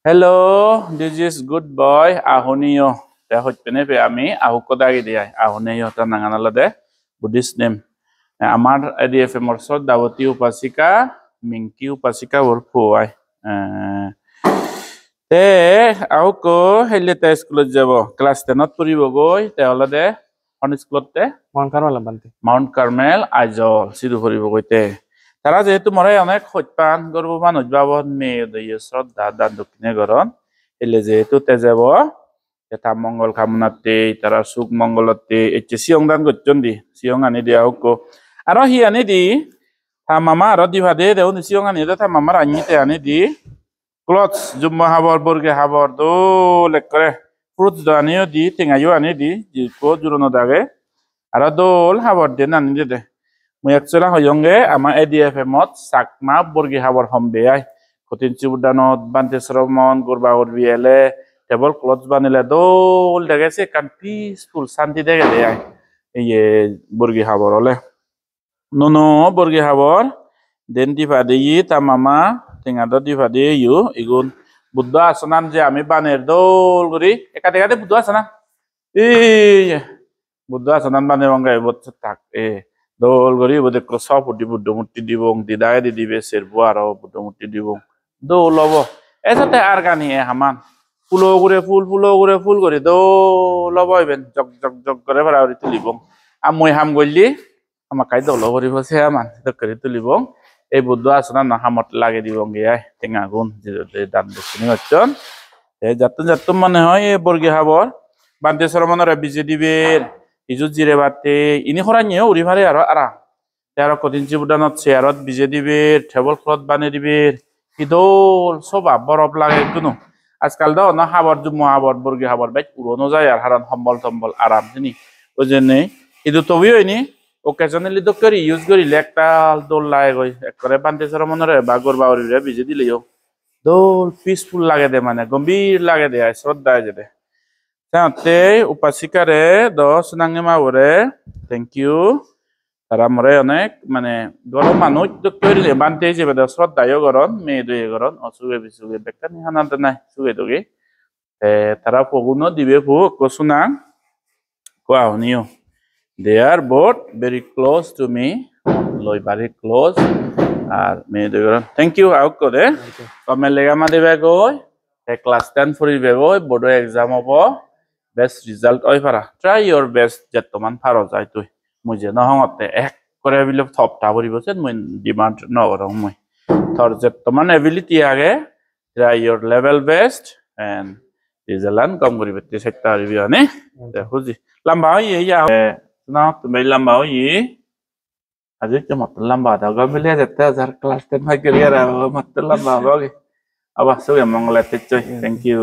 Hello, this is good boy Ahonio. Te hoj pene pe ami ahu kodagi dia. Ahonio ta nangana de Buddhist name. Amar ADF morsot Dawati Upasika, Minki Upasika urpu ai. Te ahu ko hele te school jabo. Class 10 not puribo goi te hola de on school te Mount Carmel Ajol sidu puribo goi te. তারা যেহেতু মরে অনেক হত্যান গর্ববান উদ্ভাবন মেয়ে দিয়ে শ্রদ্ধা দান দক্ষিণে গরণ এলে যেহেতু তেজাব এটা মঙ্গল কামনাতে তারা সুখ মঙ্গলতে এচ্ছে সিয়ং দান করছেন দি সিয়ং আনি দিয়া হোক আর হি আনি দি তা মামা আর দিভা দে দেও সিয়ং আনি দে তা মামার আনিতে আনি দি ক্লথস জুম্মা হাবর বর্গে হাবর দো লেক করে ফ্রুটস আনিও দি টেঙাইও আনি দি জি কো জুরনো দাগে আর দোল হাবর দেন আনি দে Moi actually hoyonge ama ADF mot sakma borgi habor hombe ai kotin cibudanot bante sromon gurba urbiele table clothes banile dol degese kan peaceful santi dege de ai ye borgi habor ole nono borgi habor den di pade yi tamama tinga do di pade yu igun buddha asanan je ami baner dol guri ekate ekate buddha asana buddha asanan bane wangai bot tak dol gori bode krosop di buddha murti dibong didai di dibe serbo aro buddha murti dibong dol lobo esate argani e haman fulo gure ful gori dol lobo ben jog jog jog gore bara uri tulibong amoi ham golli amakai dol gori bose haman to kori tulibong ei buddha asana na hamot lage dibong ge ai tenga gun je dan dukini hocchon e jatun mane hoy e borgi habor bante soromonore bije diber ইজু জিরে বাতে ইনি খরানিও উড়ি ভারে আর আরা তার কদিন জীবদানত শেয়ারত বিজে দিবের table cloth বানে দিবের ইদল সবা বরফ লাগে কোনো আজকাল দাও না হাবর জুম হাবর বর্গি হাবর বাইক উড়নো যায় আর হারান সম্বল সম্বল আরাম জানি ও জেনে ইদু তবি হইনি ওকেশনালি তো করি ইউজ করি লেকটাল দোল লাগে গই একবারে বান্তে সর মনরে বাগর বাউরিরে বিজে দিলেও দোল পিসফুল লাগে দে মানে গম্ভীর লাগে দে শ্রদ্ধা যেতে Te upasikare dos nangema ore thank you tara more onek mane goro manuj doktor le bante je beda shraddha yo goron me do goron osuge bisuge bekani hananta nai suge doge tara poguno dibe pu kosuna ko aunio they are both very close to me loi very close R me do goron thank you out ko de kome lega ma debe goi class 10 foribe goi board exam obo best result oi para try your best jattoman paro jai tui muje na hongote ek kore bile top ta bori bosen moi demand no rong moi thor jattoman ability age try your level best and result kom gori bette sekta review ne hoji lamba ye ya na tumai lamba yi aje ke mat lamba da ga bile jette jar class 10 mai career mat lamba boge aba so ya mangla te choi thank you